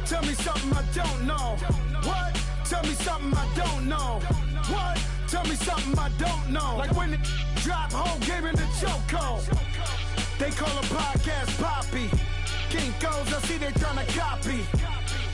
Tell me something I don't know. What? Tell me something I don't know. What? Tell me something I don't know. Like when the drop whole game in the chokehold. They call a podcast Poppy. Kinkos, I see they tryna copy.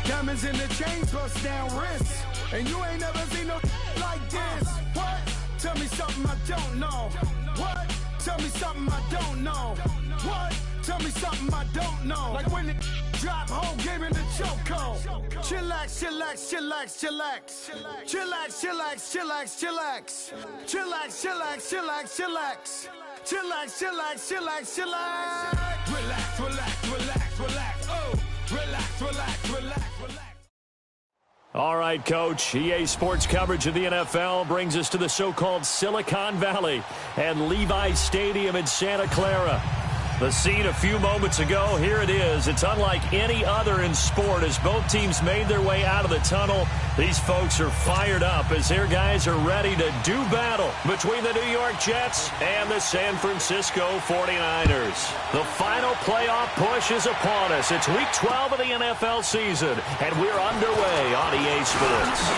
Diamonds in the chains, bust down wrists. And you ain't never seen no like this. What? Tell me something I don't know. What? Tell me something I don't know. What? Tell me something I don't know. Like when the drop whole game in the chokehold. Chillax, chillax, chillax, chillax. Chillax, chillax, chillax, chillax. Chillax, chillax, chillax, chillax. Chillax, chillax, chillax, chillax. Relax, relax, relax, relax. Oh, relax, relax, relax, relax. All right, Coach. EA Sports coverage of the NFL brings us to the so-called Silicon Valley and Levi's Stadium in Santa Clara. The scene a few moments ago, here it is. It's unlike any other in sport as both teams made their way out of the tunnel. These folks are fired up as their guys are ready to do battle between the New York Jets and the San Francisco 49ers. The final playoff push is upon us. It's week 12 of the NFL season, and we're underway on EA Sports.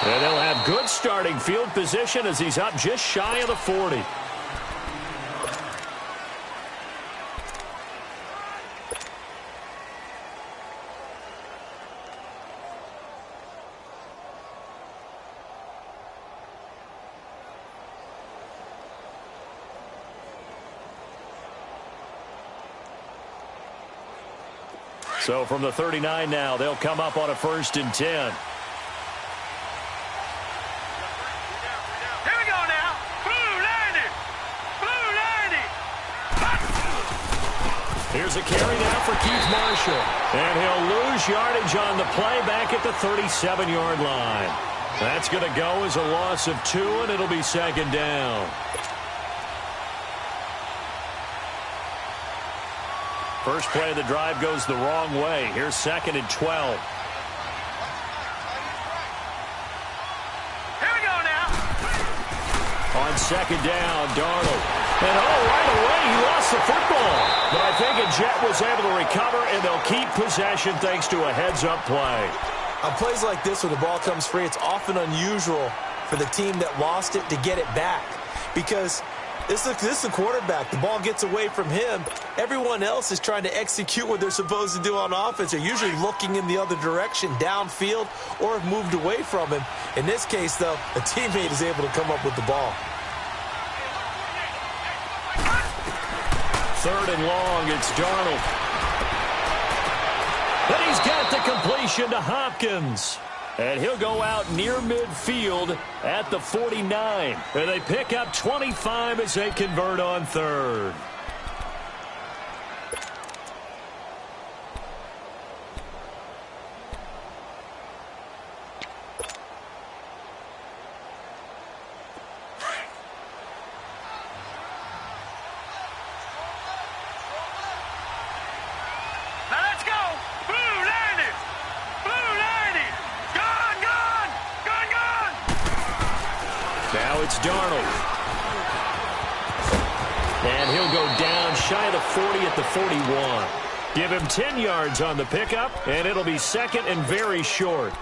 And they'll have good starting field position as he's up just shy of the 40. So from the 39 now, they'll come up on a 1st and 10. Here we go now. Blue 90. Blue 90. Here's a carry now for Keith Marshall. And he'll lose yardage on the play back at the 37-yard line. That's going to go as a loss of 2, and it'll be 2nd down. First play of the drive goes the wrong way. Here's 2nd and 12. Here we go now. On 2nd down, Darnold. And right away he lost the football. But I think a Jet was able to recover, and they'll keep possession thanks to a heads-up play. On plays like this where the ball comes free, it's often unusual for the team that lost it to get it back. Because this is the quarterback. The ball gets away from him. Everyone else is trying to execute what they're supposed to do on offense. They're usually looking in the other direction, downfield, or have moved away from him. In this case, though, a teammate is able to come up with the ball. 3rd and long, it's Darnold. And he's got the completion to Hopkins. And he'll go out near midfield at the 49. And they pick up 25 as they convert on 3rd. Now let's go. Blue 90. Blue 90. Gone, gone. Gone, gone. Now it's Darnold. And he'll go down shy of the 40 at the 41. Give him 10 yards on the pickup, and it'll be 2nd and very short.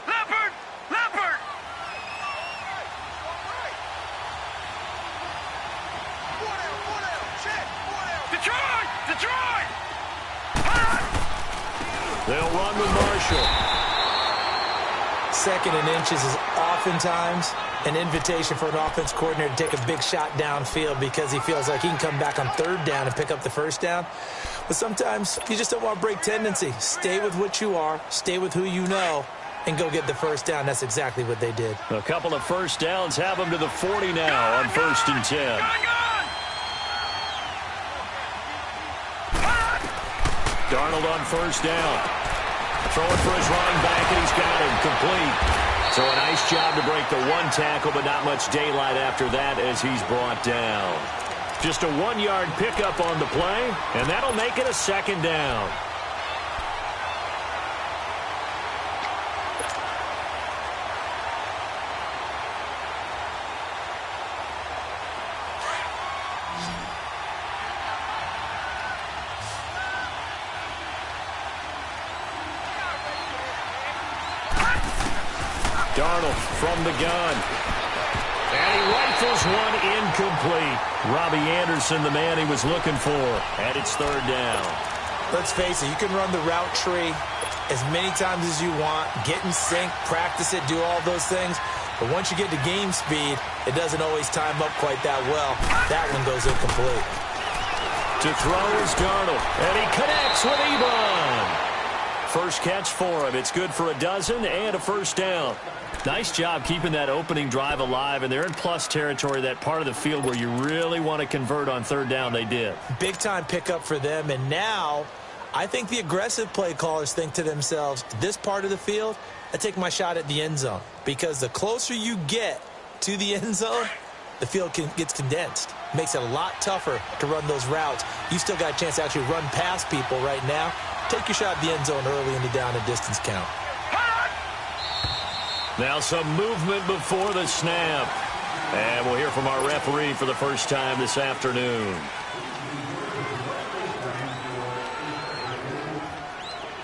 Leopard. Leopard. Detroit. Detroit. They'll run with Marshall. 2nd and inches is oftentimes an invitation for an offense coordinator to take a big shot downfield because he feels like he can come back on 3rd down and pick up the 1st down. But sometimes you just don't want to break tendency. Stay with what you are, stay with who you know, and go get the 1st down. That's exactly what they did. A couple of 1st downs have them to the 40 now on 1st and 10. Darnold on 1st down. Throwing for his running back, and he's got him complete. So a nice job to break the 1 tackle, but not much daylight after that as he's brought down. Just a 1-yard pickup on the play, and that'll make it a 2nd down. Darnold from the gun. And he rifles one incomplete. Robbie Anderson, the man he was looking for. And it's third down. Let's face it, you can run the route tree as many times as you want, get in sync, practice it, do all those things. But once you get to game speed, it doesn't always time up quite that well. That one goes incomplete. To throw is Darnold, and he connects with Ebron. First catch for him. It's good for a dozen and a first down. Nice job keeping that opening drive alive, and they're in plus territory, that part of the field where you really want to convert on third down. They did. Big-time pickup for them, and now I think the aggressive play callers think to themselves, this part of the field, I take my shot at the end zone, because the closer you get to the end zone, the field gets condensed. Makes it a lot tougher to run those routes. You still got a chance to actually run past people right now. Take your shot at the end zone early in the down and distance count. Now some movement before the snap. And we'll hear from our referee for the first time this afternoon.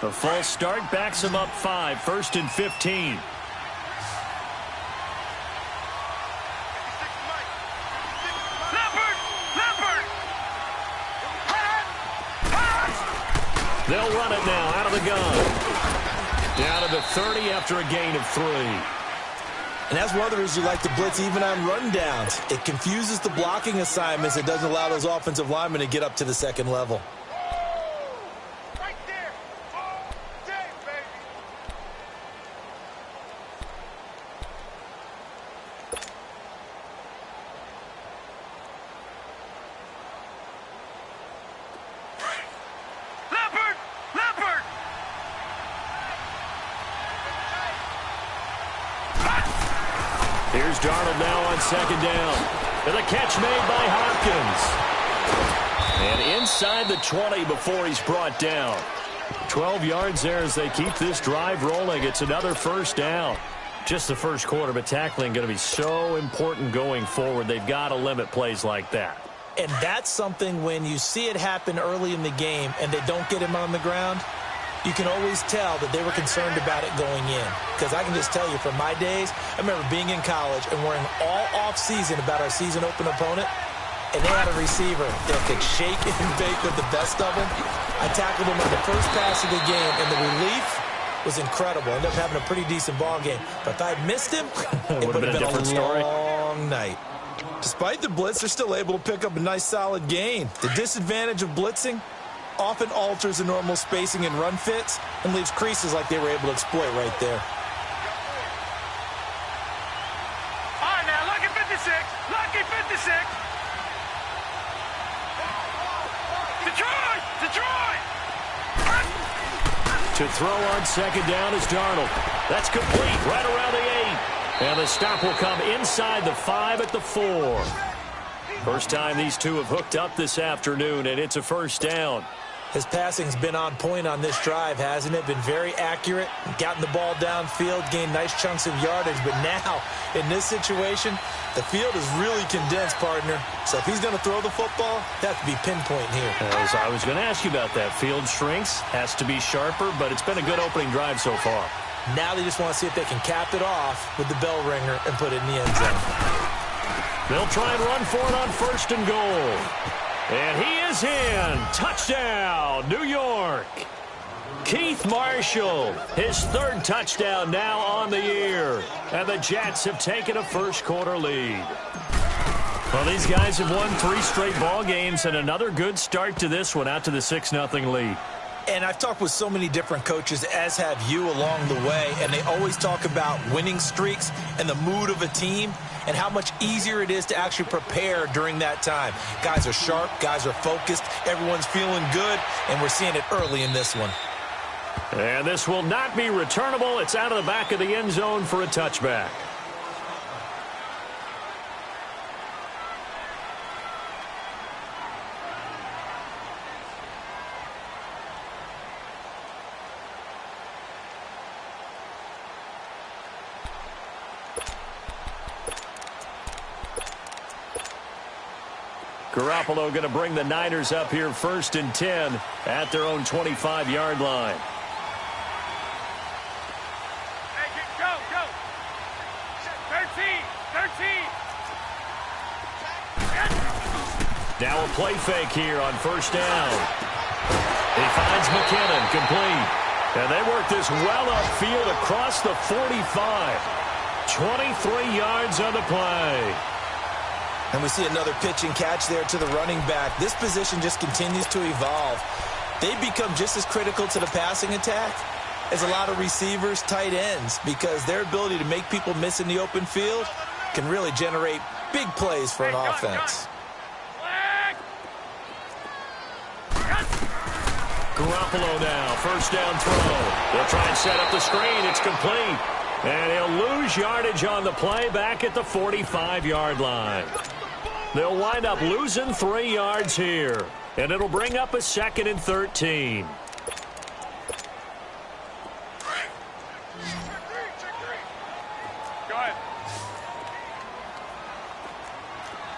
The false start backs him up 5, 1st and 15. They'll run it now out of the gun. Down to the 30 after a gain of 3. And that's one of the reasons you like to blitz even on rundowns. It confuses the blocking assignments. It doesn't allow those offensive linemen to get up to the second level. Right there. All day, baby. Leopard! Leopard! Here's Darnold now on second down. And the catch made by Hopkins. And inside the 20 before he's brought down. 12 yards there as they keep this drive rolling. It's another first down. Just the first quarter, but tackling going to be so important going forward. They've got to limit plays like that. And that's something when you see it happen early in the game and they don't get him on the ground, you can always tell that they were concerned about it going in. Because I can just tell you from my days, I remember being in college and worrying all off-season about our season open opponent, and they had a receiver that could shake and bake with the best of them. I tackled him on the first pass of the game, and the relief was incredible. I ended up having a pretty decent ball game. But if I had missed him, it would have been a long night. Despite the blitz, they're still able to pick up a nice solid gain. The disadvantage of blitzing often alters the normal spacing and run fits and leaves creases like they were able to exploit right there. All right, now, lucky 56. Lucky 56. Detroit! Detroit! To throw on second down is Darnold. That's complete right around the 8. And the stop will come inside the 5 at the 4. First time these two have hooked up this afternoon, and it's a first down. His passing's been on point on this drive, hasn't it? Been very accurate, gotten the ball downfield, gained nice chunks of yardage. But now, in this situation, the field is really condensed, partner. So if he's going to throw the football, that has to be pinpoint here. As I was going to ask you about that. Field shrinks, has to be sharper, but it's been a good opening drive so far. Now they just want to see if they can cap it off with the bell ringer and put it in the end zone. They'll try and run for it on 1st and goal. And he is in. Touchdown, New York. Keith Marshall, his 3rd touchdown now on the year. And the Jets have taken a first quarter lead. Well, these guys have won 3 straight ball games and another good start to this one out to the 6-0 lead. And I've talked with so many different coaches, as have you along the way, and they always talk about winning streaks and the mood of a team and how much easier it is to actually prepare during that time. Guys are sharp, guys are focused, everyone's feeling good, and we're seeing it early in this one. And this will not be returnable. It's out of the back of the end zone for a touchback. Garoppolo going to bring the Niners up here 1st and 10 at their own 25-yard line. Hey, go, go. Now a play fake here on first down. He finds McKinnon, complete. And they work this well upfield across the 45. 23 yards on the play. And we see another pitch and catch there to the running back. This position just continues to evolve. They become just as critical to the passing attack as a lot of receivers, tight ends, because their ability to make people miss in the open field can really generate big plays for an offense. Garoppolo now, first down throw. They'll try and set up the screen. It's complete. And he'll lose yardage on the play back at the 45-yard line. They'll wind up losing 3 yards here. And it'll bring up a 2nd and 13. Go ahead.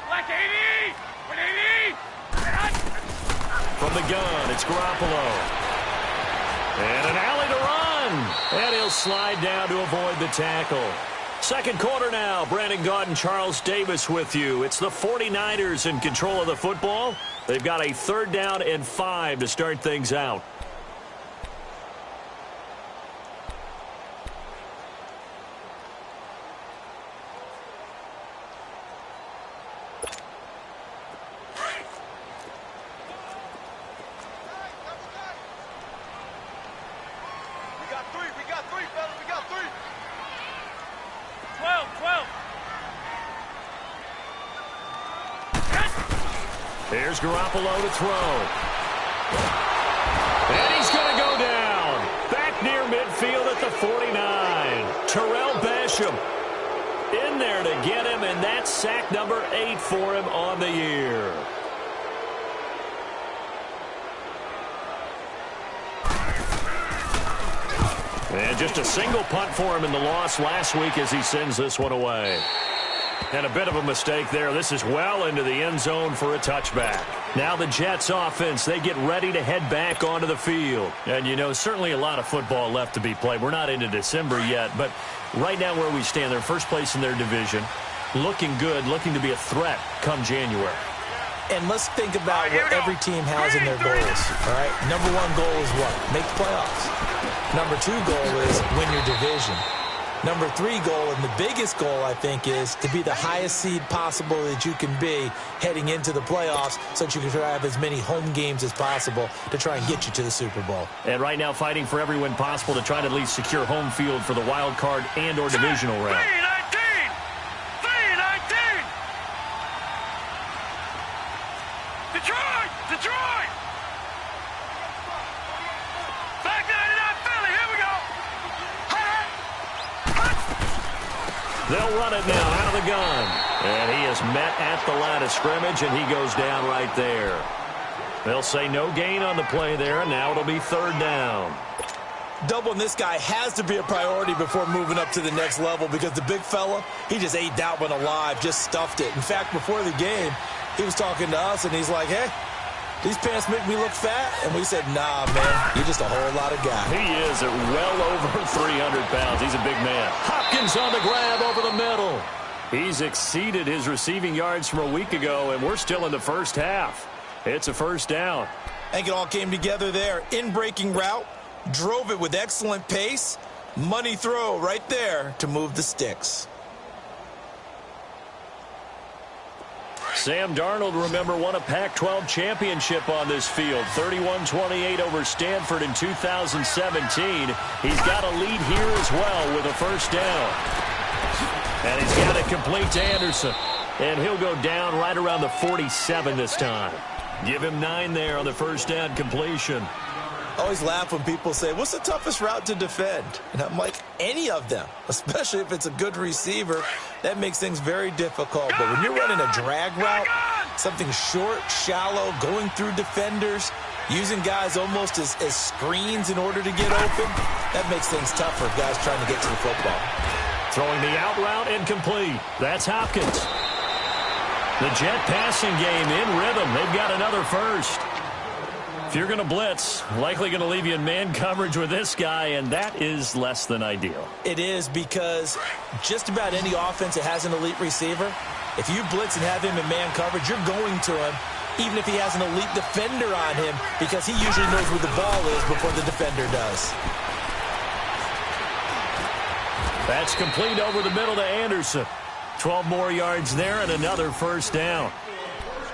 Black 80! 180! From the gun, it's Garoppolo. And an alley to run. And he'll slide down to avoid the tackle. Second quarter now. Brandon Gaudin and Charles Davis with you. It's the 49ers in control of the football. They've got a 3rd down and 5 to start things out. We got three, fellas. We got 3. 12. Here's Garoppolo to throw. And he's going to go down. Back near midfield at the 49. Terrell Basham in there to get him, and that's sack number 8 for him on the year. And just a single punt for him in the loss last week as he sends this one away. And a bit of a mistake there. This is well into the end zone for a touchback. Now the Jets offense, they get ready to head back onto the field. And, you know, certainly a lot of football left to be played. We're not into December yet, but right now where we stand, they're first place in their division. Looking good, looking to be a threat come January. And let's think about what every team has in their goals, all right? Number 1 goal is what? Make the playoffs. Number 2 goal is win your division. Number 3 goal, and the biggest goal, I think, is to be the highest seed possible that you can be heading into the playoffs so that you can try to have as many home games as possible to try and get you to the Super Bowl. And right now fighting for every win possible to try to at least secure home field for the wild card and or divisional round. 3-19! Detroit! Back 99 Philly, here we go! They'll run it now out of the gun. And he is met at the line of scrimmage, and he goes down right there. They'll say no gain on the play there, and now it'll be 3rd down. Doubling this guy has to be a priority before moving up to the next level because the big fella, he just ate that one alive, just stuffed it. In fact, before the game, he was talking to us, and he's like, hey, these pants make me look fat? And we said, nah, man, you're just a whole lot of guy. He is at well over 300 pounds. He's a big man. Hopkins on the grab over the middle. He's exceeded his receiving yards from a week ago, and we're still in the first half. It's a 1st down. I think it all came together there. In-breaking route, drove it with excellent pace. Money throw right there to move the sticks. Sam Darnold, remember, won a Pac-12 championship on this field. 31-28 over Stanford in 2017. He's got a lead here as well with a 1st down. And he's got it complete to Anderson. And he'll go down right around the 47 this time. Give him 9 there on the 1st down completion. I always laugh when people say, what's the toughest route to defend? And I'm like, any of them, especially if it's a good receiver. That makes things very difficult. But when you're running a drag route, something short, shallow, going through defenders, using guys almost as screens in order to get open, that makes things tougher for guys trying to get to the football. Throwing the out route incomplete. That's Hopkins. The Jet passing game in rhythm. They've got another 1st. If you're going to blitz, likely going to leave you in man coverage with this guy, and that is less than ideal. It is, because just about any offense that has an elite receiver, if you blitz and have him in man coverage, you're going to him even if he has an elite defender on him, because he usually knows where the ball is before the defender does. That's complete over the middle to Anderson. 12 more yards there and another first down.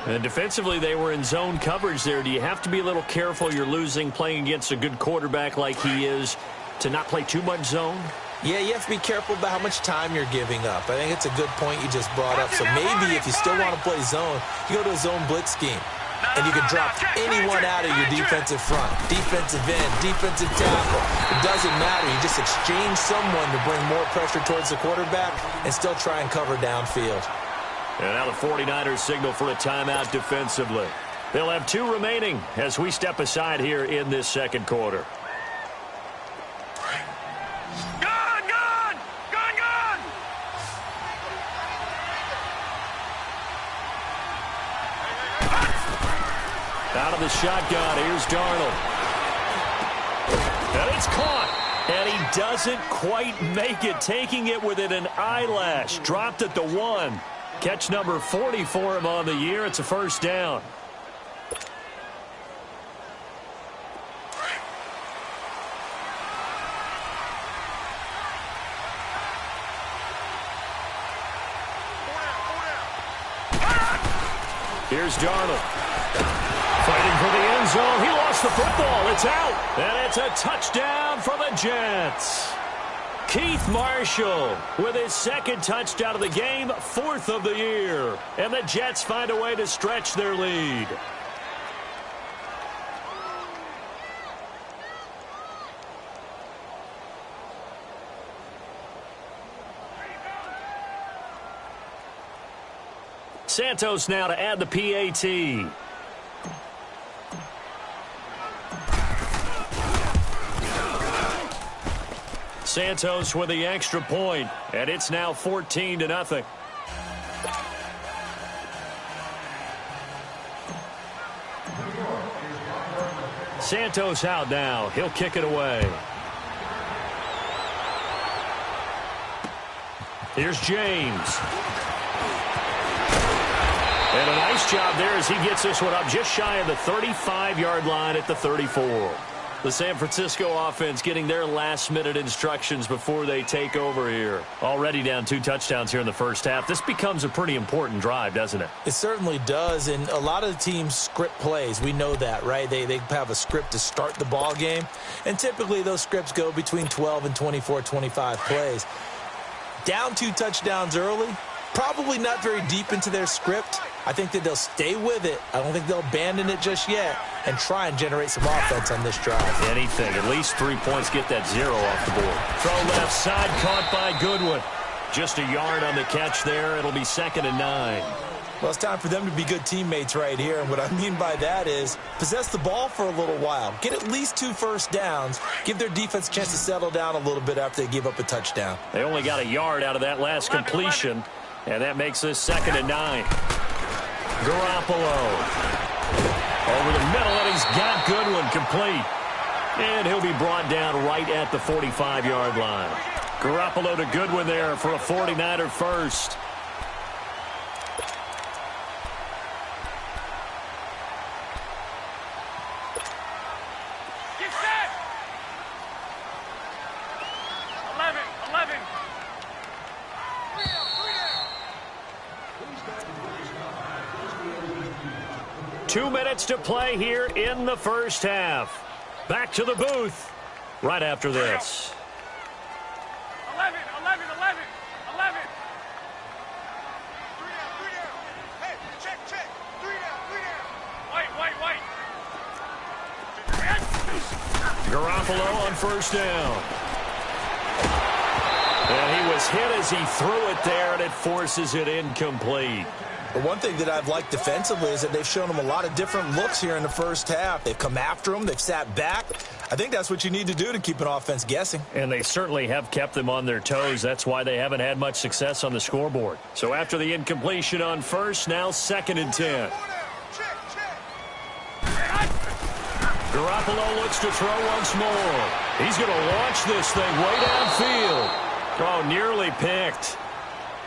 And defensively, they were in zone coverage there. Do you have to be a little careful? You're losing playing against a good quarterback like he is to not play too much zone? Yeah, you have to be careful about how much time you're giving up. I think it's a good point you just brought up. So maybe if you still want to play zone, you go to a zone blitz scheme. And you can drop anyone out of your defensive front, defensive end, defensive tackle. It doesn't matter. You just exchange someone to bring more pressure towards the quarterback and still try and cover downfield. And now the 49ers signal for a timeout defensively. They'll have 2 remaining as we step aside here in this second quarter. Out of the shotgun, here's Darnold. And it's caught. And he doesn't quite make it, taking it within an eyelash. Dropped at the 1. Catch number 40 for him on the year. It's a first down. Here's Darnold. Fighting for the end zone. He lost the football. It's out. And it's a touchdown for the Jets. Keith Marshall with his second touchdown of the game, 4th of the year. And the Jets find a way to stretch their lead. Santos now to add the PAT. Santos with the extra point, and it's now 14-0. Santos out now. He'll kick it away. Here's James. And a nice job there as he gets this one up just shy of the 35-yard line at the 34. The San Francisco offense getting their last-minute instructions before they take over here. Already down 2 touchdowns here in the first half. This becomes a pretty important drive, doesn't it? It certainly does, and a lot of the teams script plays. We know that, right? They have a script to start the ball game, and typically those scripts go between 12 and 24, 25 plays. Down 2 touchdowns early, probably not very deep into their script. I think that they'll stay with it. I don't think they'll abandon it just yet and try and generate some offense on this drive. Anything. At least 3 points. Get that 0 off the board. Throw left side caught by Goodwin. Just a yard on the catch there. It'll be 2nd and 9. Well, it's time for them to be good teammates right here. And what I mean by that is possess the ball for a little while. Get at least 2 first downs. Give their defense a chance to settle down a little bit after they give up a touchdown. They only got a yard out of that last completion. And that makes this 2nd and 9. Garoppolo over the middle, and he's got Goodwin complete. And he'll be brought down right at the 45-yard line. Garoppolo to Goodwin there for a 49er first. Get set! 11. 2 minutes to play here in the first half. Back to the booth right after this. 11. 11. Hey, check. 3 down. White. Garoppolo on first down. And he was hit as he threw it there, and it forces it incomplete. But one thing that I've liked defensively is that they've shown them a lot of different looks here in the first half. They've come after them. They've sat back. I think that's what you need to do to keep an offense guessing. And they certainly have kept them on their toes. That's why they haven't had much success on the scoreboard. So after the incompletion on first, now 2nd and 10. Garoppolo looks to throw once more. He's going to launch this thing way downfield. Oh, nearly picked.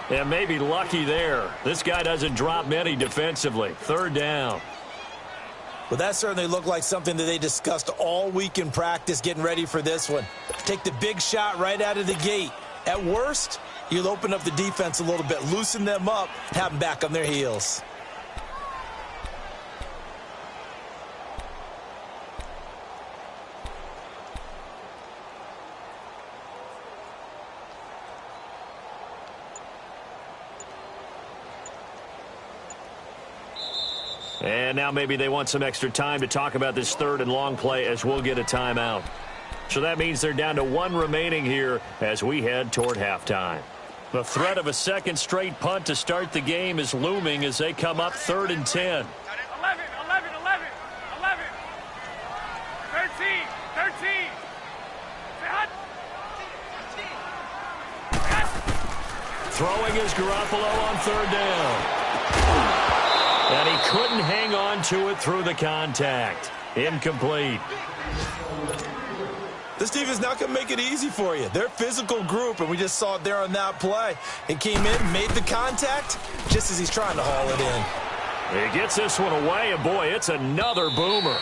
And maybe lucky there. This guy doesn't drop many defensively. 3rd down. Well, that certainly looked like something that they discussed all week in practice getting ready for this one. Take the big shot right out of the gate. At worst, you'll open up the defense a little bit, loosen them up, have them back on their heels. And now maybe they want some extra time to talk about this third and long play as we'll get a timeout. So that means they're down to one remaining here as we head toward halftime. The threat of a second straight punt to start the game is looming as they come up 3rd and 10. 11, 11, 11, 11, 13, 13. Throwing is Garoppolo on 3rd down. And he couldn't hang on to it through the contact. Incomplete. This defense not going to make it easy for you. They're a physical group, and we just saw it there on that play. It came in, made the contact, just as he's trying to haul it in. He gets this one away, and boy, it's another boomer.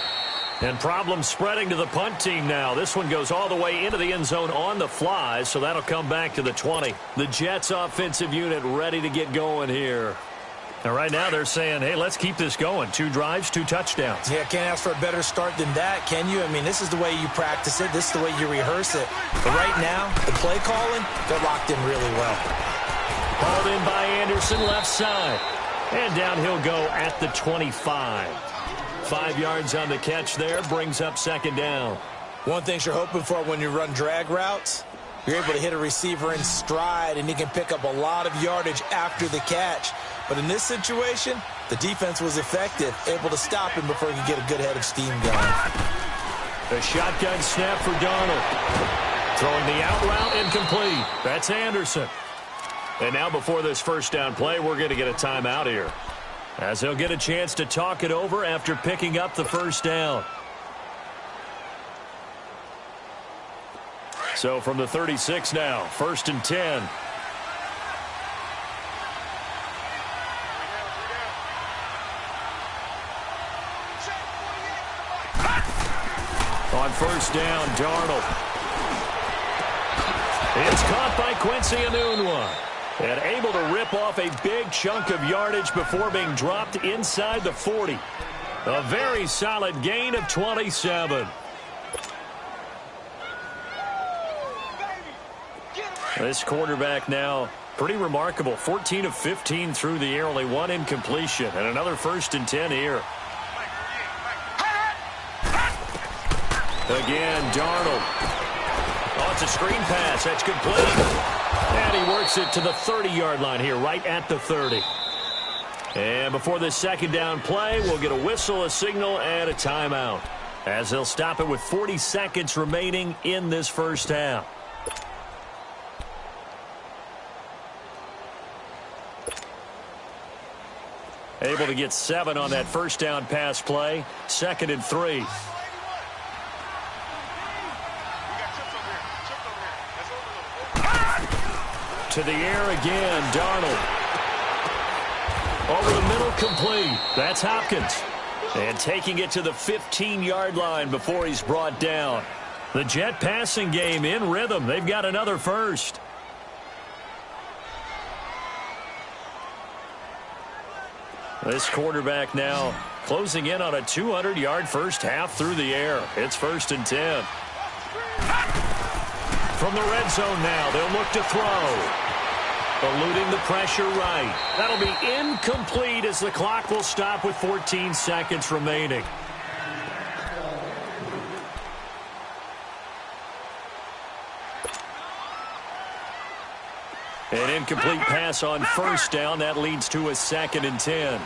And problems spreading to the punt team now. This one goes all the way into the end zone on the fly, so that'll come back to the 20. The Jets offensive unit ready to get going here. And right now they're saying, hey, let's keep this going. 2 drives, 2 touchdowns. Yeah, can't ask for a better start than that, can you? I mean, this is the way you practice it. This is the way you rehearse it. But right now, the play calling, they're locked in really well. Hauled in by Anderson, left side. And down he'll go at the 25. 5 yards on the catch there, brings up 2nd down. One thing you're hoping for when you run drag routes, you're able to hit a receiver in stride, and he can pick up a lot of yardage after the catch. But in this situation, the defense was effective, able to stop him before he could get a good head of steam going. The shotgun snap for Donald. Throwing the out route, incomplete. That's Anderson. And now before this first down play, we're going to get a timeout here, as they'll get a chance to talk it over after picking up the first down. So from the 36 now, 1st and 10. On 1st down, Darnold. It's caught by Quincy Enunwa. And able to rip off a big chunk of yardage before being dropped inside the 40. A very solid gain of 27. This quarterback now, pretty remarkable. 14 of 15 through the air, only 1 incompletion. And another 1st and 10 here. Again, Darnold. Oh, it's a screen pass. That's complete. And he works it to the 30-yard line here, right at the 30. And before this 2nd down play, we'll get a whistle, a signal, and a timeout, as they'll stop it with 40 seconds remaining in this first half. Able to get 7 on that first down pass play. 2nd and 3. To the air again, Darnold. Over the middle, complete. That's Hopkins. And taking it to the 15-yard line before he's brought down. The Jet passing game in rhythm. They've got another first. This quarterback now closing in on a 200-yard first half through the air. It's 1st and 10. From the red zone now, they'll look to throw. Eluding the pressure right. That'll be incomplete as the clock will stop with 14 seconds remaining. An incomplete pass on 1st down. That leads to a 2nd and 10.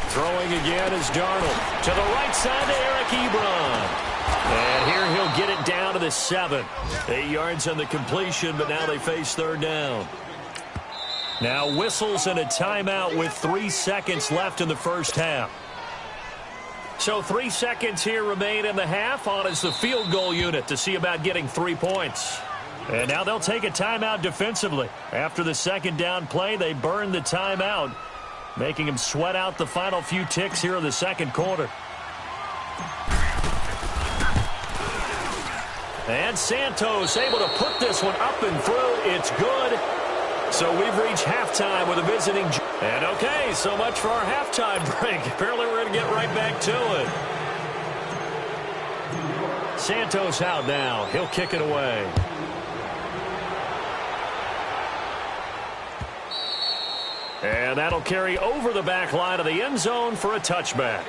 Throwing again is Darnold. To the right side to Eric Ebron. And here he'll get it down to the 7. 8 yards on the completion, but now they face 3rd down. Now whistles and a timeout with 3 seconds left in the first half. So 3 seconds here remain in the half. On is the field goal unit to see about getting 3 points. And now they'll take a timeout defensively. After the second down play, they burn the timeout, making them sweat out the final few ticks here in the second quarter. And Santos able to put this one up and through. It's good. So we've reached halftime with a visiting. And okay, so much for our halftime break. Apparently we're going to get right back to it. Santos out now. He'll kick it away. And that'll carry over the back line of the end zone for a touchback.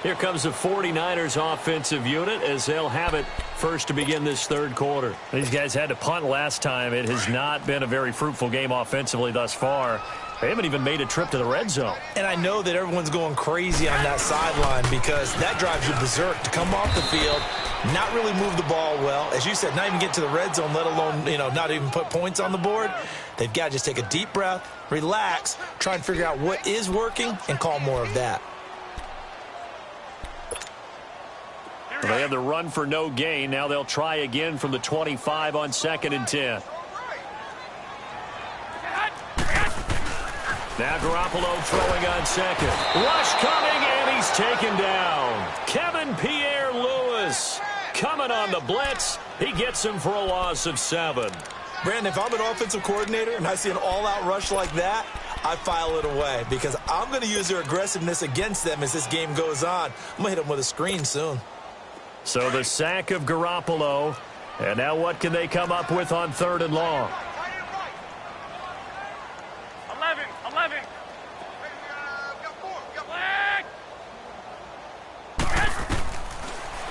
Here comes the 49ers offensive unit as they'll have it first to begin this third quarter. These guys had to punt last time. It has not been a very fruitful game offensively thus far. They haven't even made a trip to the red zone. And I know that everyone's going crazy on that sideline because that drives you berserk to come off the field, not really move the ball well. As you said, not even get to the red zone, let alone, not even put points on the board. They've got to just take a deep breath, relax, try and figure out what is working, and call more of that. They have the run for no gain. Now they'll try again from the 25 on 2nd and 10. Now Garoppolo throwing on second. Rush coming, and he's taken down. Kevin Pierre-Louis coming on the blitz. He gets him for a loss of 7. Brandon, if I'm an offensive coordinator and I see an all-out rush like that, I file it away because I'm going to use their aggressiveness against them as this game goes on. I'm going to hit them with a screen soon. So the sack of Garoppolo. And now what can they come up with on 3rd and long? 11.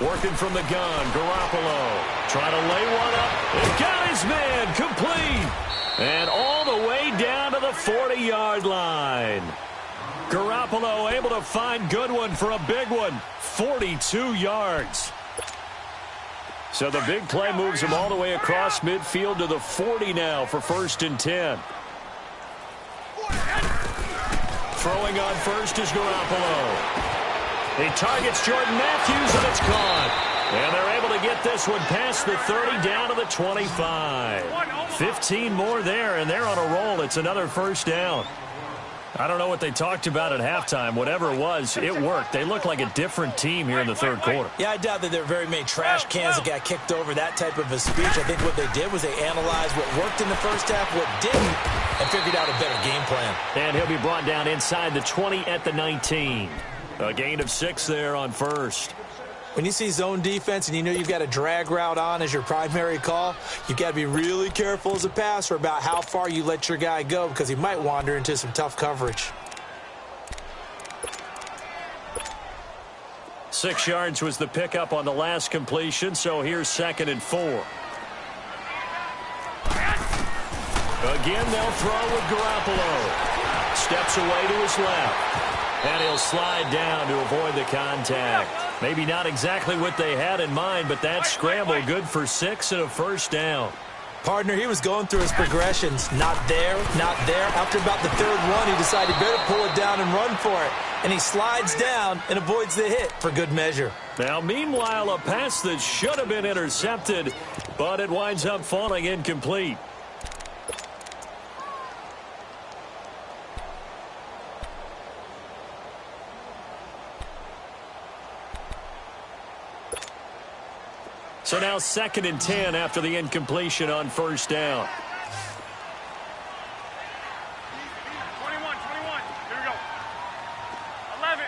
Working from the gun, Garoppolo trying to lay one up. He got his man complete. And all the way down to the 40-yard line. Garoppolo able to find Goodwin for a big one. 42 yards. So the big play moves him all the way across midfield to the 40 now for 1st and 10. Throwing on first is Garoppolo. He targets Jordan Matthews, and it's caught. And they're able to get this one past the 30 down to the 25. 15 more there, and they're on a roll. It's another 1st down. I don't know what they talked about at halftime. Whatever it was, it worked. They look like a different team here in the 3rd quarter. Yeah, I doubt that there are very many trash cans that got kicked over, that type of a speech. I think what they did was they analyzed what worked in the first half, what didn't, and figured out a better game plan. And he'll be brought down inside the 20 at the 19. A gain of 6 there on 1st. When you see zone defense and you know you've got a drag route on as your primary call, you've got to be really careful as a passer about how far you let your guy go because he might wander into some tough coverage. 6 yards was the pickup on the last completion, so here's 2nd and 4. Again, they'll throw with Garoppolo. Steps away to his left. And he'll slide down to avoid the contact. Maybe not exactly what they had in mind, but that scramble good for 6 and a 1st down. Partner, he was going through his progressions. Not there, not there. After about the 3rd one, he decided he better pull it down and run for it. And he slides down and avoids the hit for good measure. Now, meanwhile, a pass that should have been intercepted, but it winds up falling incomplete. So now 2nd and 10 after the incompletion on 1st down. 21. Here we go. 11.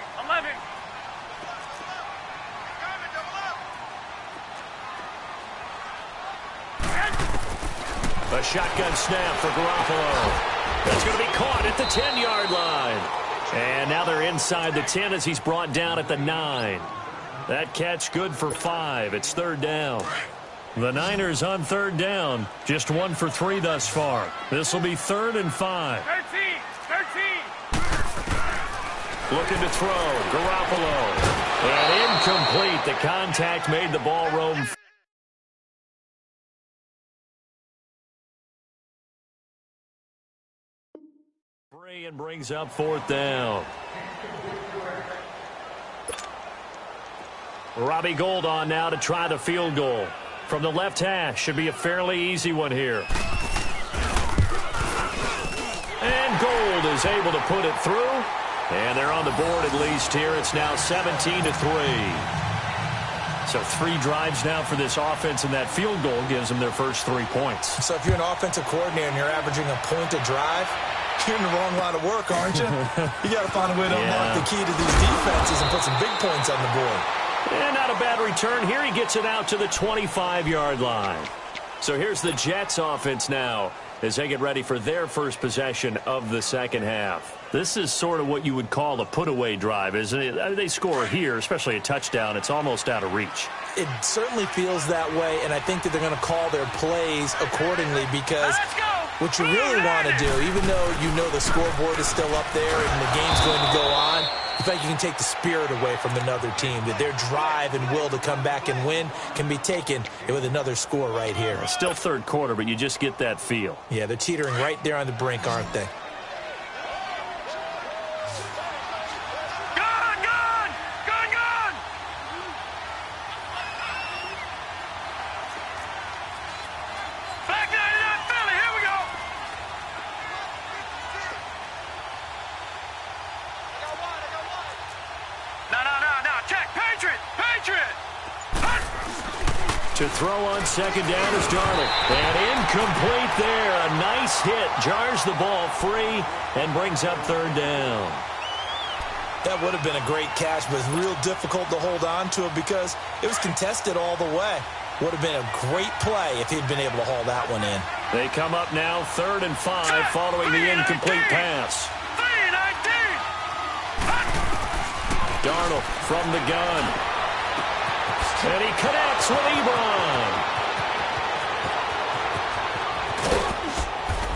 A shotgun snap for Garoppolo. That's going to be caught at the 10-yard line. And now they're inside the 10 as he's brought down at the 9. That catch good for 5. It's 3rd down. The Niners on 3rd down. Just 1 for 3 thus far. This will be 3rd and 5. 13. Looking to throw. Garoppolo. And incomplete. The contact made the ball roam. Free and brings up 4th down. Robbie Gould on now to try the field goal. From the left hash, should be a fairly easy one here. And Gold is able to put it through. And they're on the board at least here. It's now 17-3. So 3 drives now for this offense, and that field goal gives them their first 3 points. So if you're an offensive coordinator and you're averaging a point a drive, you're in the wrong line of work, aren't you? You got to find a way to unlock the key to these defenses and put some big points on the board. And not a bad return here. He gets it out to the 25-yard line. So here's the Jets offense now as they get ready for their first possession of the second half. This is sort of what you would call a put-away drive, isn't it? They score here, especially a touchdown. It's almost out of reach. It certainly feels that way, and I think that they're going to call their plays accordingly because what you really want to do, even though you know the scoreboard is still up there and the game's going to go on, you think you can take the spirit away from another team, that their drive and will to come back and win can be taken with another score right here. It's still third quarter, but you just get that feel. Yeah, they're teetering right there on the brink, aren't they? To throw on second down is Darnold. And incomplete there. A nice hit. Jars the ball free and brings up third down. That would have been a great catch, but it's real difficult to hold on to it because it was contested all the way. Would have been a great play if he'd been able to haul that one in. They come up now 3rd and 5 following the incomplete pass. Darnold from the gun. And he connects with Ebron.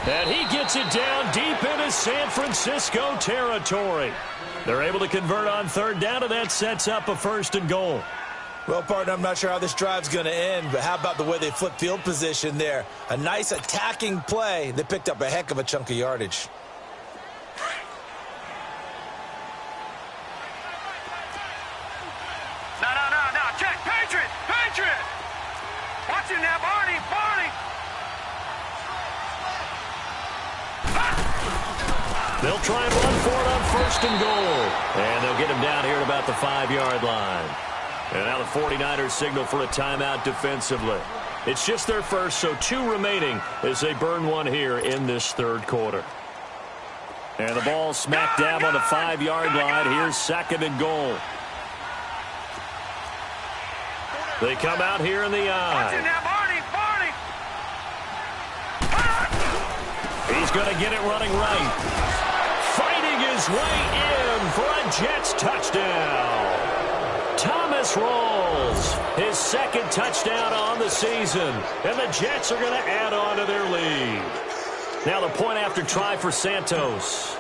And he gets it down deep into San Francisco territory. They're able to convert on 3rd down, and that sets up a 1st and goal. Well, partner, I'm not sure how this drive's going to end, but how about the way they flip field position there? A nice attacking play. They picked up a heck of a chunk of yardage. Watch him now, Barney! They'll try and run for it on 1st and goal. And they'll get him down here at about the 5-yard line. And now the 49ers signal for a timeout defensively. It's just their first, so 2 remaining as they burn one here in this 3rd quarter. And the ball smack dab on the 5-yard line. Here's 2nd and goal. They come out here in the eye. He's going to get it running right. Fighting his way in for a Jets touchdown. Thomas Rawls, his 2nd touchdown on the season. And the Jets are going to add on to their lead. Now the point after try for Santos.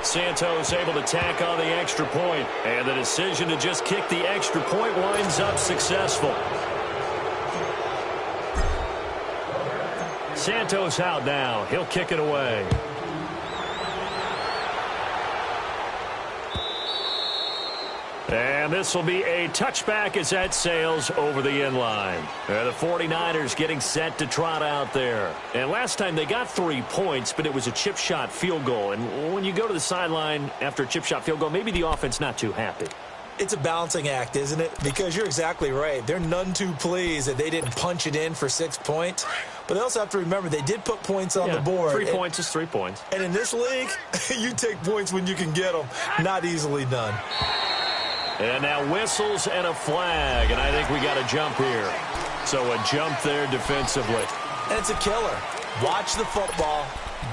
Santos able to tack on the extra point, and the decision to just kick the extra point winds up successful. Santos out now. He'll kick it away. And this will be a touchback as that sails over the end line. The 49ers getting set to trot out there. And last time they got 3 points, but it was a chip shot field goal. And when you go to the sideline after a chip shot field goal, maybe the offense not too happy. It's a balancing act, isn't it? Because you're exactly right. They're none too pleased that they didn't punch it in for 6 points. But they also have to remember they did put points on the board. 3 points is 3 points. And in this league, you take points when you can get them. Not easily done. And now whistles and a flag, and I think we got a jump here. So a jump there defensively. And it's a killer. Watch the football.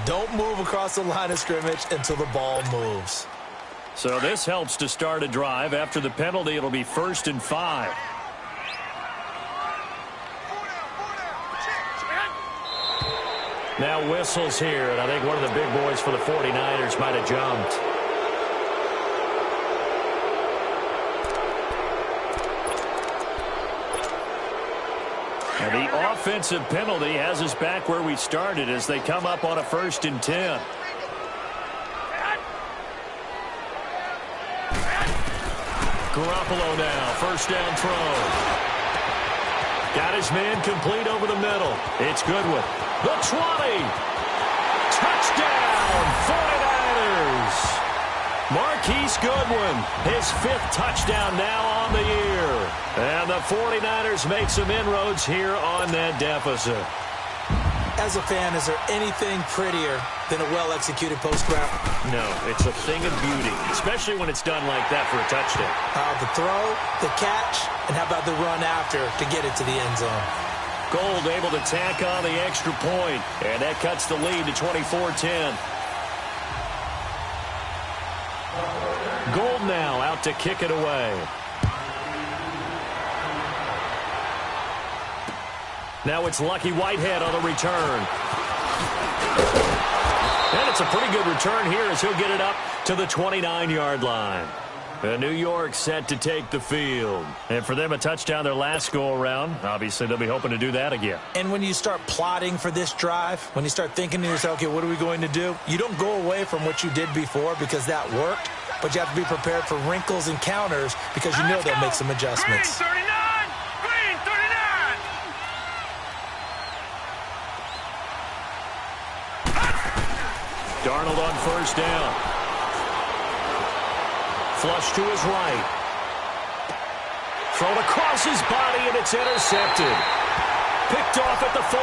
Don't move across the line of scrimmage until the ball moves. So this helps to start a drive. After the penalty, it'll be 1st and 5. Now whistles here, and I think one of the big boys for the 49ers might have jumped. And the offensive penalty has us back where we started as they come up on a 1st and 10. Garoppolo now, first down throw. Got his man complete over the middle. It's Goodwin. The 20. Touchdown, 49ers. Marquise Goodwin, his 5th touchdown now on the year. And the 49ers make some inroads here on that deficit. As a fan, is there anything prettier than a well-executed post route? No, it's a thing of beauty, especially when it's done like that for a touchdown. The throw, the catch, and how about the run after to get it to the end zone? Gold able to tack on the extra point, and that cuts the lead to 24-10. Gold now out to kick it away. Now it's Lucky Whitehead on the return. And it's a pretty good return here as he'll get it up to the 29-yard line. And New York set to take the field. And for them, a touchdown their last go-around. Obviously, they'll be hoping to do that again. And when you start plotting for this drive, when you start thinking to yourself, okay, what are we going to do? You don't go away from what you did before because that worked, but you have to be prepared for wrinkles and counters because you know they'll make some adjustments. Green 39! Green 39! Darnold on first down. Flush to his right. Thrown across his body, and it's intercepted. Picked off at the 40.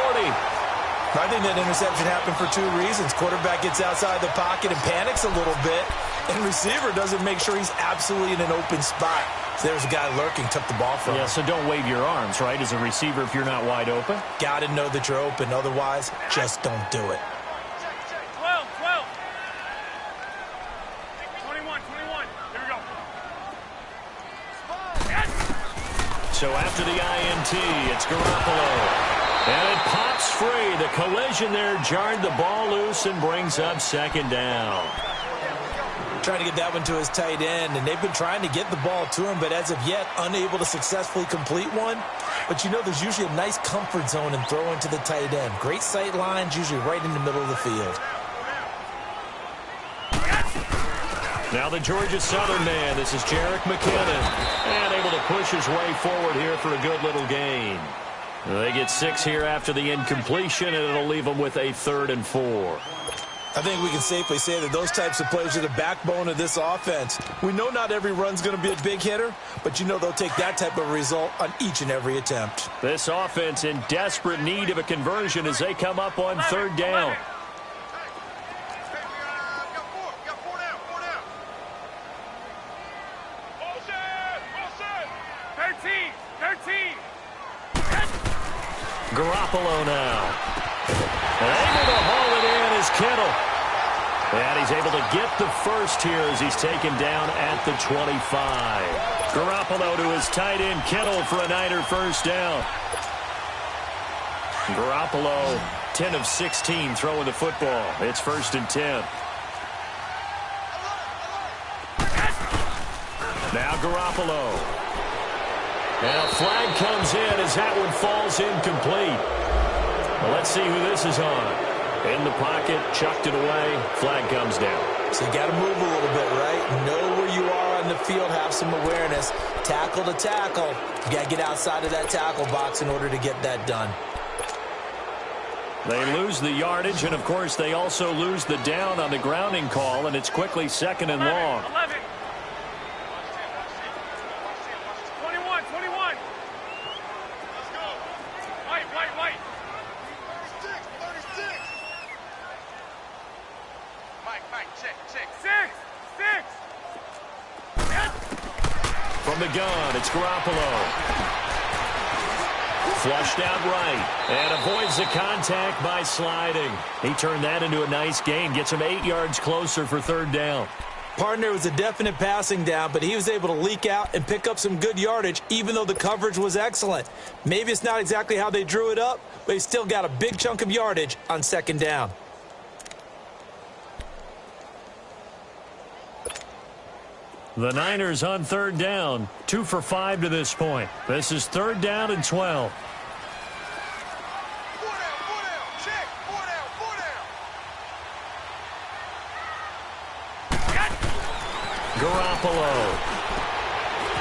I think that interception happened for 2 reasons. Quarterback gets outside the pocket and panics a little bit, and receiver doesn't make sure he's absolutely in an open spot. So there's a guy lurking, took the ball from him. Yeah, so don't wave your arms, right, as a receiver if you're not wide open. Got to know that you're open. Otherwise, just don't do it. 12, 12. 21, 21. Here we go. So after the INT, it's Garoppolo. And it pops free. The collision there jarred the ball loose and brings up second down. Trying to get that one to his tight end, and they've been trying to get the ball to him, but as of yet, unable to successfully complete one. But you know there's usually a nice comfort zone in throwing to the tight end. Great sight lines, usually right in the middle of the field. Now the Georgia Southern man. This is Jerick McKinnon. And able to push his way forward here for a good little gain. They get 6 here after the incompletion, and it'll leave them with a 3rd and 4. I think we can safely say that those types of plays are the backbone of this offense. We know not every run's going to be a big hitter, but you know they'll take that type of result on each and every attempt. This offense in desperate need of a conversion as they come up on 3rd down. Garoppolo now. And able to haul it in is Kittle. And he's able to get the first here as he's taken down at the 25. Garoppolo to his tight end Kittle for a Niner first down. Garoppolo 10 of 16 throwing the football. It's 1st and 10. Now Garoppolo. And a flag comes in as that one falls incomplete. Well, let's see who this is on. In the pocket, chucked it away, flag comes down. So you got to move a little bit, right? Know where you are on the field, have some awareness. Tackle to tackle. You got to get outside of that tackle box in order to get that done. They lose the yardage, and of course they also lose the down on the grounding call, and it's quickly 2nd and long. 11. 21, 21. Let's go. White. 36. Mike, check. 6. From the gun, it's Garoppolo. Flushed out right and avoids the contact by sliding. He turned that into a nice gain. Gets him 8 yards closer for 3rd down. Partner was a definite passing down, but he was able to leak out and pick up some good yardage, even though the coverage was excellent. Maybe it's not exactly how they drew it up, but he still got a big chunk of yardage on 2nd down. The Niners on 3rd down. 2 for 5 to this point. This is 3rd down and 12. Garoppolo.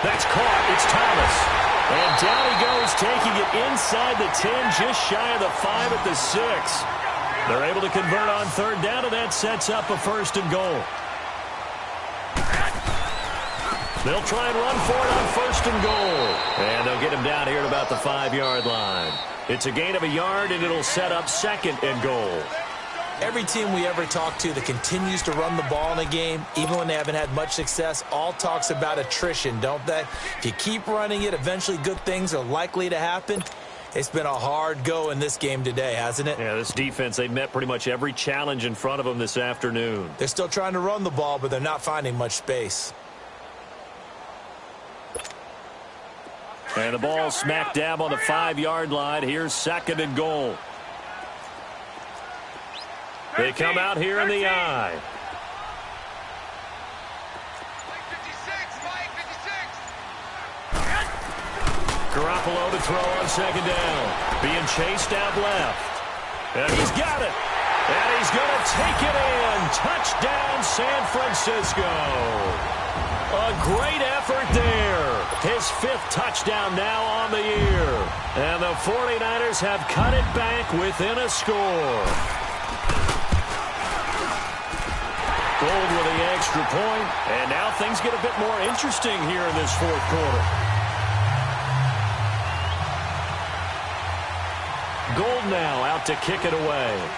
That's caught. It's Thomas. And down he goes, taking it inside the 10, just shy of the 5 at the 6. They're able to convert on third down, and that sets up a 1st and goal. They'll try and run for it on 1st and goal. And they'll get him down here at about the 5-yard line. It's a gain of a yard, and it'll set up 2nd and goal. Every team we ever talk to that continues to run the ball in a game, even when they haven't had much success, all talks about attrition, don't they? If you keep running it, eventually good things are likely to happen. It's been a hard go in this game today, hasn't it? Yeah, this defense, they've met pretty much every challenge in front of them this afternoon. They're still trying to run the ball, but they're not finding much space. And the ball smack dab on the 5-yard line. Here's 2nd and goal. They come out here in the I. Garoppolo to throw on 2nd down. Being chased out left. And he's got it. And he's going to take it in. Touchdown, San Francisco. A great effort there. His 5th touchdown now on the year. And the 49ers have cut it back within a score. Gold with the extra point. And now things get a bit more interesting here in this 4th quarter. Gold now out to kick it away.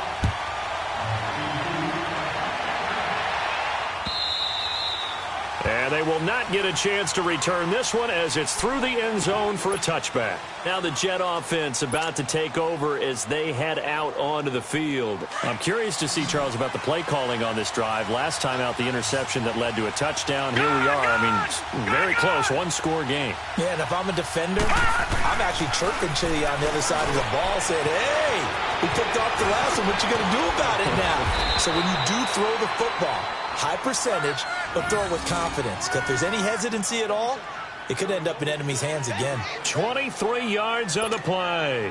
And they will not get a chance to return this one as it's through the end zone for a touchback. Now the Jet offense about to take over as they head out onto the field. I'm curious to see, Charles, about the play calling on this drive. Last time out, the interception that led to a touchdown. Here we are. I mean, very close, 1-score game. Yeah, and if I'm a defender, I'm actually chirping to you on the other side of the ball, saying, hey, we picked off the last one. What you going to do about it now? So when you do throw the football, high percentage, but throw it with confidence. Because if there's any hesitancy at all, it could end up in enemy's hands again. 23 yards on the play.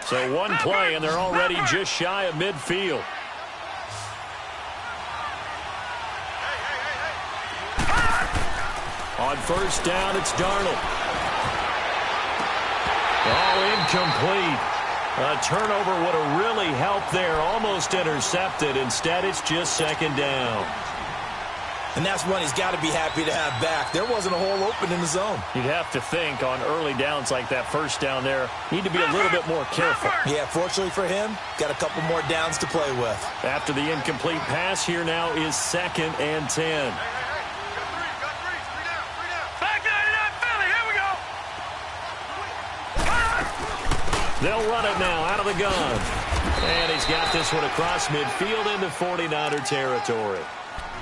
So one play, and they're already just shy of midfield. On 1st down, it's Darnold. Oh, incomplete. A turnover would have really helped there. Almost intercepted. Instead, it's just 2nd down. And that's one he's got to be happy to have back. There wasn't a hole open in the zone. You'd have to think on early downs like that 1st down there, need to be a little bit more careful. Yeah, fortunately for him, got a couple more downs to play with. After the incomplete pass, here now is 2nd and 10. They'll run it now out of the gun. And he's got this one across midfield into 49er territory.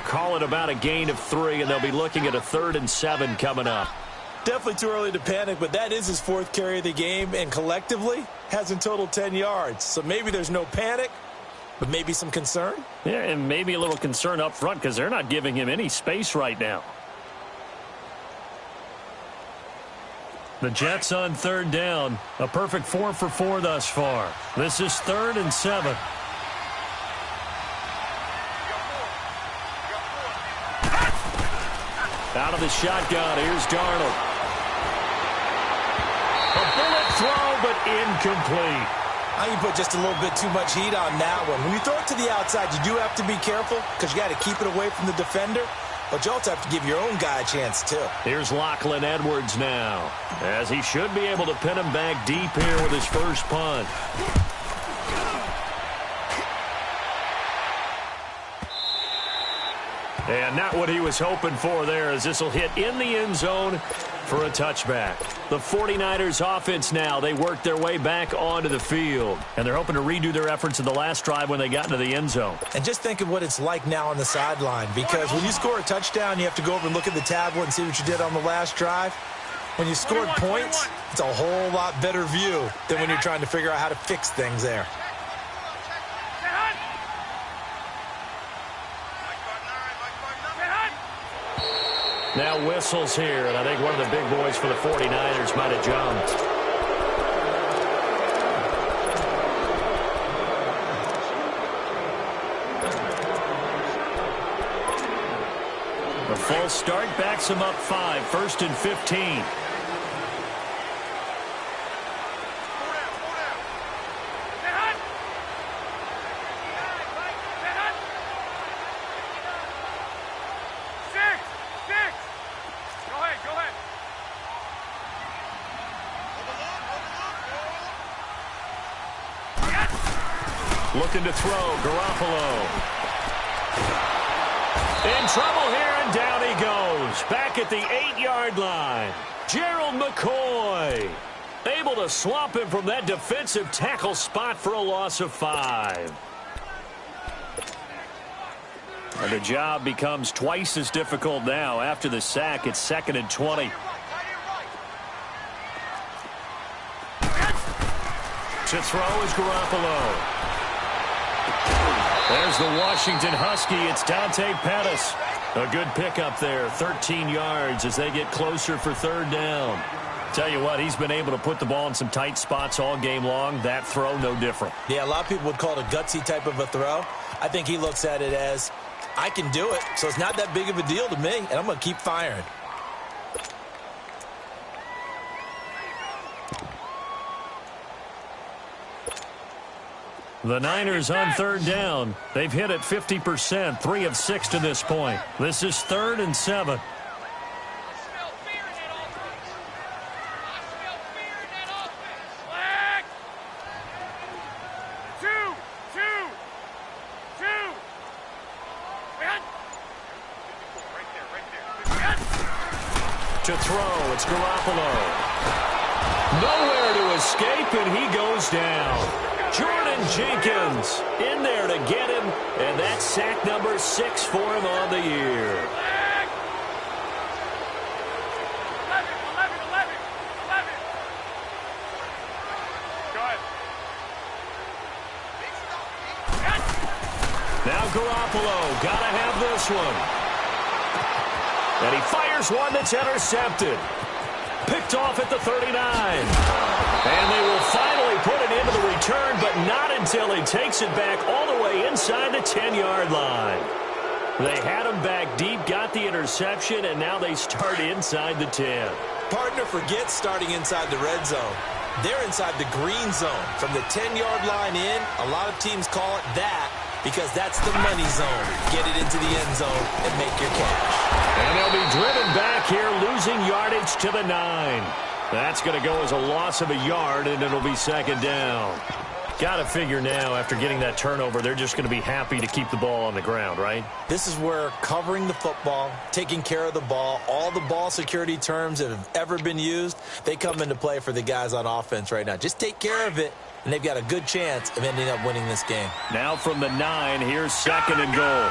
Call it about a gain of 3, and they'll be looking at a 3rd and 7 coming up. Definitely too early to panic, but that is his 4th carry of the game, and collectively has in total 10 yards. So maybe there's no panic, but maybe some concern. Yeah, and maybe a little concern up front because they're not giving him any space right now. The Jets on 3rd down. A perfect 4 for 4 thus far. This is 3rd and 7. Out of the shotgun, here's Darnold. A bullet throw, but incomplete. I think you put just a little bit too much heat on that one. When you throw it to the outside, you do have to be careful because you got to keep it away from the defender. But you also have to give your own guy a chance, too. Here's Lachlan Edwards now, as he should be able to pin him back deep here with his first punt. And not what he was hoping for there, as this will hit in the end zone for a touchback. The 49ers offense now, they work their way back onto the field. And they're hoping to redo their efforts in the last drive when they got into the end zone. And just think of what it's like now on the sideline, because when you score a touchdown, you have to go over and look at the tablet and see what you did on the last drive. When you scored points, it's a whole lot better view than when you're trying to figure out how to fix things there. Now whistles here, and I think one of the big boys for the 49ers might have jumped. The full NFL start backs them up 5, 1st and 15. Looking to throw, Garoppolo. In trouble here, and down he goes. Back at the 8-yard line. Gerald McCoy able to swamp him from that defensive tackle spot for a loss of 5. And the job becomes twice as difficult now after the sack. It's 2nd and 20. To throw is Garoppolo. There's the Washington Husky. It's Dante Pettis. A good pickup there. 13 yards as they get closer for 3rd down. Tell you what, he's been able to put the ball in some tight spots all game long. That throw, no different. Yeah, a lot of people would call it a gutsy type of a throw. I think he looks at it as, I can do it, so it's not that big of a deal to me, and I'm going to keep firing. The Niners on 3rd down. They've hit it 50%, 3 of 6 to this point. This is 3rd and 7. To throw, it's Garoppolo. Nowhere to escape, and he goes down. Jordan Jenkins in there to get him, and that's sack number 6 for him on the year. 11. Go ahead. Now Garoppolo, gotta have this one. And he fires one that's intercepted. Picked off at the 39. And they will finally put it into the return, but not until he takes it back all the way inside the 10-yard line. They had him back deep, got the interception, and now they start inside the 10. Partner forgets starting inside the red zone. They're inside the green zone. From the 10-yard line in, a lot of teams call it that because that's the money zone. Get it into the end zone and make your cash. And they'll be driven back here, losing yardage to the 9. That's going to go as a loss of a yard, and it'll be 2nd down. Got to figure now, after getting that turnover, they're just going to be happy to keep the ball on the ground, right? This is where covering the football, taking care of the ball, all the ball security terms that have ever been used, they come into play for the guys on offense right now. Just take care of it, and they've got a good chance of ending up winning this game. Now from the 9, here's 2nd and goal.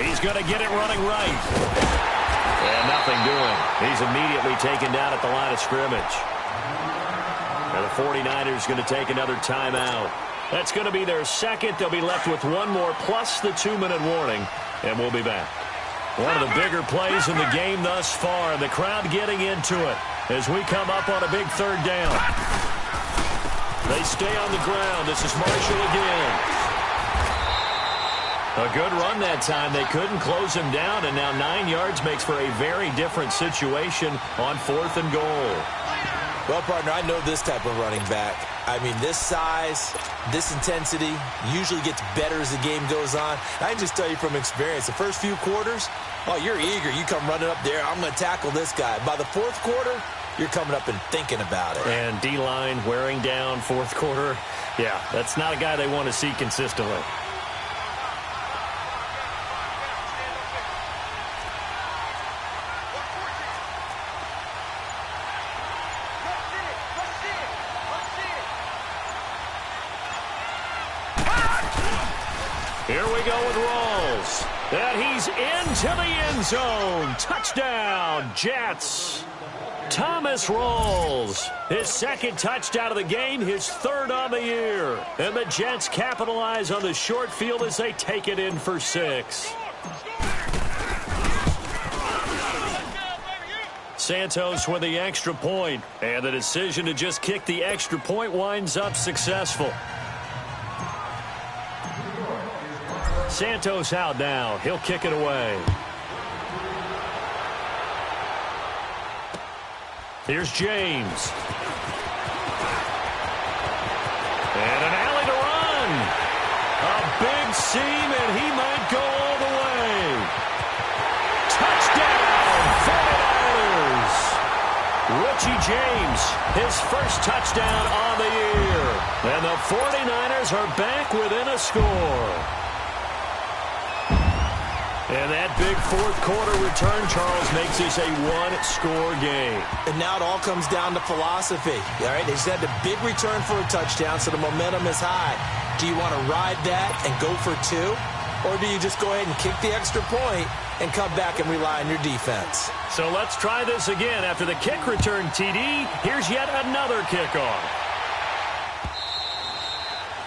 He's going to get it running right. And nothing doing. He's immediately taken down at the line of scrimmage. And the 49ers going to take another timeout. That's going to be their 2nd. They'll be left with one more plus the 2-minute warning. And we'll be back. One of the bigger plays in the game thus far. The crowd getting into it as we come up on a big 3rd down. They stay on the ground. This is Marshall again. A good run that time. They couldn't close him down, and now 9 yards makes for a very different situation on 4th and goal. Well, partner, I know this type of running back. I mean, this size, this intensity usually gets better as the game goes on. I can just tell you from experience, the first few quarters, oh, you're eager. You come running up there, I'm going to tackle this guy. By the 4th quarter, you're coming up and thinking about it. And D-line wearing down 4th quarter. Yeah, that's not a guy they want to see consistently. Here we go with Rawls. And he's into the end zone. Touchdown, Jets. Thomas Rawls, his 2nd touchdown of the game, his 3rd on the year. And the Jets capitalize on the short field as they take it in for 6. Santos with the extra point, and the decision to just kick the extra point winds up successful. Santos out now. He'll kick it away. Here's James. And an alley to run. A big seam, and he might go all the way. Touchdown, 49ers. Richie James, his first touchdown on the year. And the 49ers are back within a score. And that big fourth quarter return, Charles, makes this a one-score game. And now it all comes down to philosophy. All right, they just had a big return for a touchdown, so the momentum is high. Do you want to ride that and go for two? Or do you just go ahead and kick the extra point and come back and rely on your defense? So let's try this again. After the kick return, TD, here's yet another kickoff.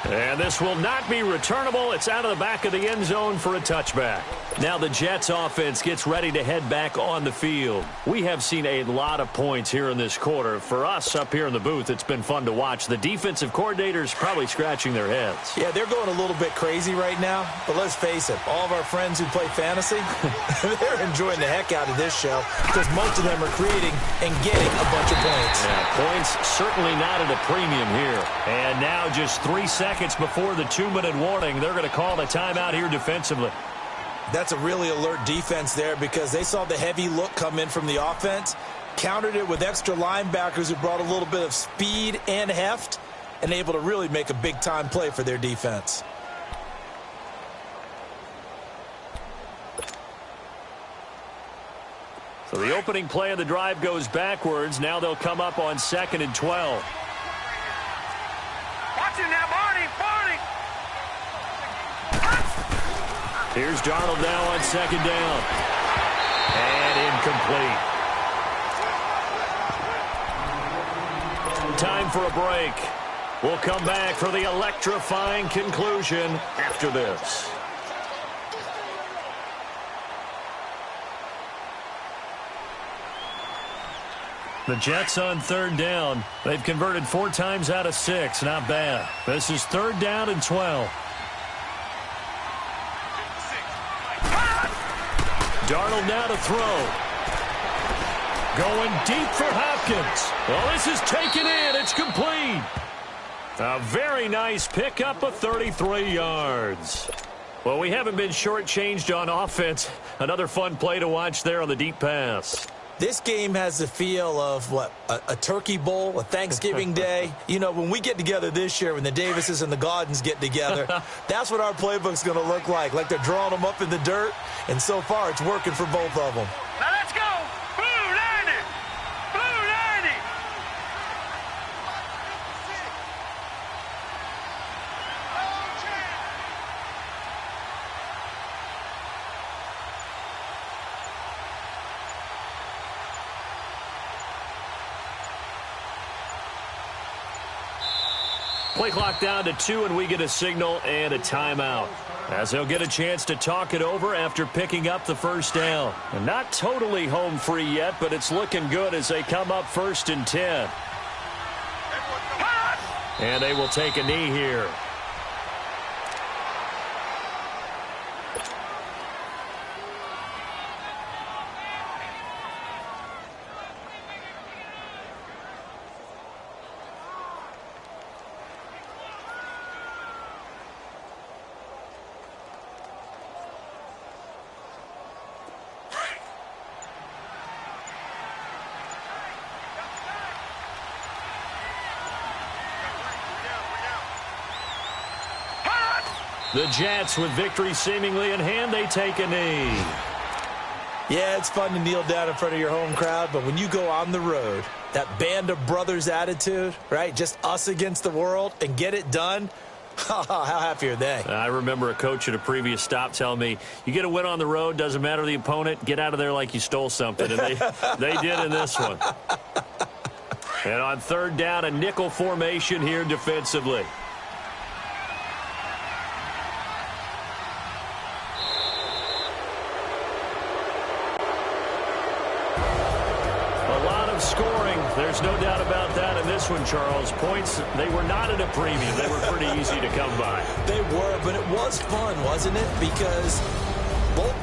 And this will not be returnable. It's out of the back of the end zone for a touchback. Now the Jets offense gets ready to head back on the field. We have seen a lot of points here in this quarter. For us up here in the booth, it's been fun to watch. The defensive coordinators probably scratching their heads. Yeah, they're going a little bit crazy right now. But let's face it, all of our friends who play fantasy, they're enjoying the heck out of this show because most of them are creating and getting a bunch of points. Yeah, points certainly not at a premium here. And now just 3 seconds before the 2-minute warning, they're going to call a timeout here defensively. That's a really alert defense there because they saw the heavy look come in from the offense, countered it with extra linebackers who brought a little bit of speed and heft, and able to really make a big-time play for their defense. So the opening play of the drive goes backwards. Now they'll come up on 2nd and 12. Watch him now, Barney. Here's Darnold now on 2nd down. And incomplete. Time for a break. We'll come back for the electrifying conclusion after this. The Jets on 3rd down. They've converted 4 times out of 6. Not bad. This is 3rd down and 12. Darnold now to throw. Going deep for Hopkins. Well, this is taken in. It's complete. A very nice pickup of 33 yards. Well, we haven't been shortchanged on offense. Another fun play to watch there on the deep pass. This game has the feel of, a turkey bowl, a Thanksgiving day. You know, when we get together this year, when the Davises and the Gaudens get together, that's what our playbook's going to look like. Like they're drawing them up in the dirt, and so far it's working for both of them. Now let's go. Blue 90. Blue 90. Play clock down to 2, and we get a signal and a timeout, as they'll get a chance to talk it over after picking up the first down. And not totally home free yet, but it's looking good as they come up 1st and 10. And they will take a knee here. The Jets, with victory seemingly in hand, they take a knee. Yeah, it's fun to kneel down in front of your home crowd, but when you go on the road, that band of brothers attitude, right, just us against the world, and get it done, how happy are they? I remember a coach at a previous stop telling me, you get a win on the road, doesn't matter the opponent, get out of there like you stole something. And they did in this one. And on 3rd down, a nickel formation here defensively. scoring. There's no doubt about that in this one, Charles. Points, they were not at a premium. They were pretty easy to come by. They were, but it was fun, wasn't it? Because both